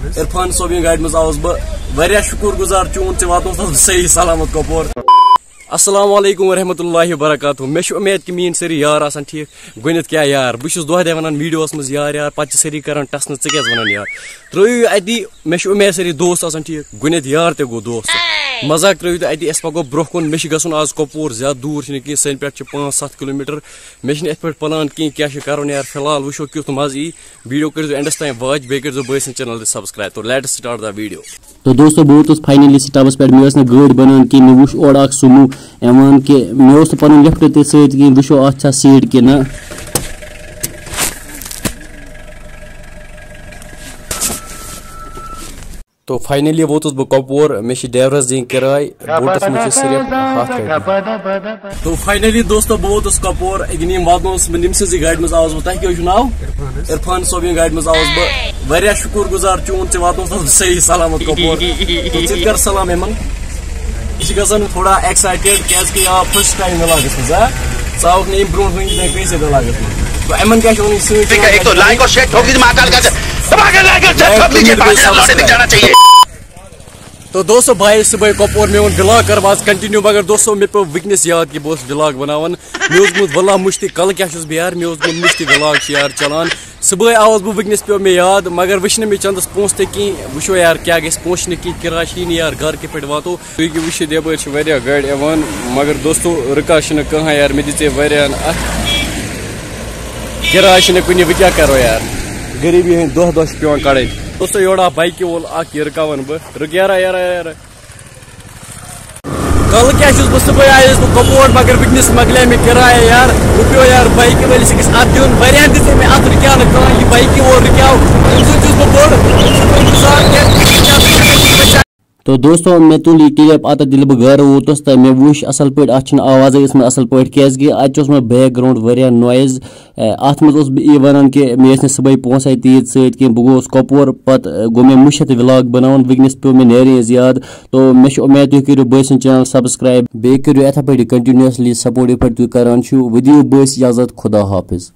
عرفان صوبین گاڑی مز آوس بہ شکر گزار چون ٹھیک واتن صحیح سلامت کپور. السلام علیکم ورحمۃ اللہ وبرکاتہ. مے امید کہ میری ساری یار آسان ٹھیک گنت کیا یار بہت دہ ونان ویڈیوس مز یار یار پتہ ساری کران ٹسن ژٕ کیٛازِ ونان یار ترٛٲیِو اتی مے امید ساری دوست آسان ٹھیک گنت یار تہِ گوٚو دوست مزاق ترٛٲیِو تُہۍ اتی أسۍ پکو برونٛہہ کُن مےٚ چھُ گژھُن آز کۄپوور زیادٕ دوٗر چھُنہٕ کینٛہہ سانہِ پٮ۪ٹھ چھِ 5-7 کِلوٗمیٖٹر مےٚ چھُنہٕ یِتھ پٲٹھۍ پلان کینٛہہ کیٛاہ چھُ کرُن یار فی الحال وٕچھو کیُتھ مزٕ یی ویڈیو کٔرۍزیو اینڈس تام واچ بیٚیہِ کٔرۍزیو بٲے سٕنٛدۍ چینل تہِ سبسکرایب تو لیٹس سٹارٹ دا ویڈیو. تو دوستو بہٕ ووتُس فاینلی سٹاپس پٮ۪ٹھ مےٚ ٲس نہٕ گٲڑۍ بنان کینٛہہ مےٚ وٕچھ اورٕ اکھ سومو یِوان کہِ مےٚ اوس نہٕ پنُن لفٹ تہِ سۭتۍ کینٛہہ وٕچھو اتھ چھا سیٖٹ کِنہٕ نہ. تو فائنلی ووتس بہ کپور مے ڈرائیورس دن کرائے بوٹس مجھ صرف 100 تو فائنلی دوستو بہ ووتس کپور اگنیم واتنوس بہ نم سن گاڑی مز آوس بہ تہ کیا ناو عرفان صوبین گاڑی مز آوس بہ واریاہ شکر گزار چون ژٕ واتنوس صحیح سلامت کپور تو ژٕ کر سلام یمن یہ گژھان تھوڑا ایکسائٹڈ کیازِ کہ آو فرسٹ ٹائم علاقس مز ژٕ آوُکھ نہٕ یِم برونٛٹھ وٕنہِ کٲنٛسہِ سۭتۍ علاقس مز تو یمن کیٛاہ چھُ وَنُن سۭتۍ. تو دوستو بھائی صبح کپور میں بلاگ کر آج کنٹینیو مگر دوستو مے پو وکنس یاد کہ بہت بلاگ بناوان مے اوس واللہ مشتی کل کیا بہ یار مے اوس مشتی بلاگ یار چلان صبح آوس بہ وکنس پیو مے یاد مگر وچھ مے چندس پونس تہ کہیں وچھو یار کیا گھس پونس کی کرایہ چھ یار گھر کے پہ واتو تھی وچھ دپر واریاہ گاڑی یوان مگر دوستو رکا چھ کہاں یار مے دے واریاہن کرایہ چھ کنے بہ کیا کرو یار غریبی ہند دہ دہ پیوان کڑے. دوستو یورا بائکہِ وول اکھ یہ رکاون بہ رک یارا یارا یارا کل کیا بہ صبح آیس بہ کپور مگر وکنس مکلے مے کرایہ یار رُکیو یار بائکہِ وٲلِس أکِس اتھ دیُن واریاہن دِژے مےٚ اتھ رُکیو نہٕ کٕہٕنۍ یہِ بائکہِ وول رُکیو أمۍ سۭتۍ چھُس بہٕ بوٚڑ. تو دوستو مے تُل یہ کلپ اتھ ییٚلہِ بہٕ گھر ووتُس تو مے وٕچھ اصل پٲٹھۍ اتھ چھنہٕ آوازے ٲسمٕژ اصل پٲٹھۍ کیازِ اتہِ اوس مےٚ بیک گراوُنڈ واریاہ نویز اتھ منٛز اوس بہٕ یہِ ونان کہ مےٚ ٲسۍ نہٕ صبحٲے پونسے تیٖتۍ سۭتۍ کینٛہہ بہٕ گوٚوُس کپور پتہٕ گوٚو مےٚ مٔشِتھ ولاگ بناوُن وٕنکیٚنس پیٚو مےٚ نیرٕنۍ یاد تو مےٚ چھُ اُمید تُہۍ کٔرِو بٲے سُنٛد چینل سبسکرایب بیٚیہِ کٔرِو یِتھے پٲٹھۍ کنٹِنیوسلی سپورٹ یِتھ پٲٹھۍ تُہۍ کران چھِو ودِیو بٲیس اجازت خدا حافظ.